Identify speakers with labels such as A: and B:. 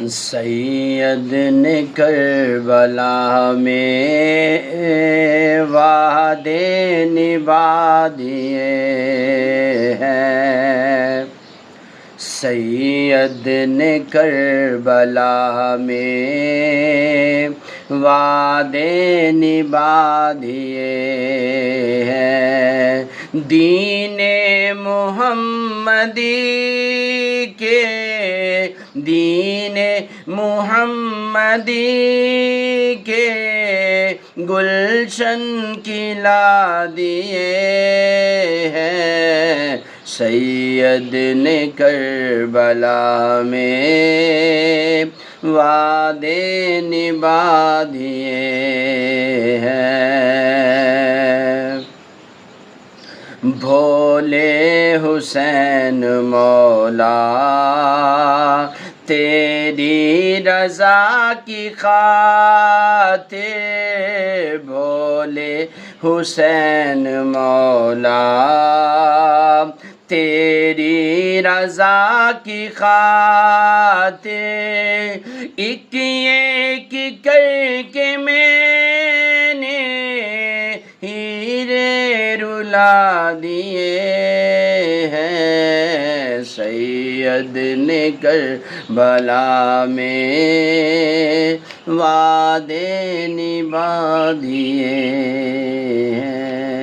A: سید نے کربلا میں وعدے نبھا دیے ہیں، سید نے کربلا میں وعدے نبھا دیے ہیں، دین محمدی کے دین محمدی کے گلشن کھلا دیے ہیں، سید نے کربلا میں وعدے نبھا دیے ہیں۔ بھولے حسین مولا تیری رضا کی خاطر، بھولے حسین مولا تیری رضا کی خاطر، ایک ایک کر کے میں نے ہیرے رلا دیے ہیں، سید نے کربلا میں وعدے نبھا دیے ہیں۔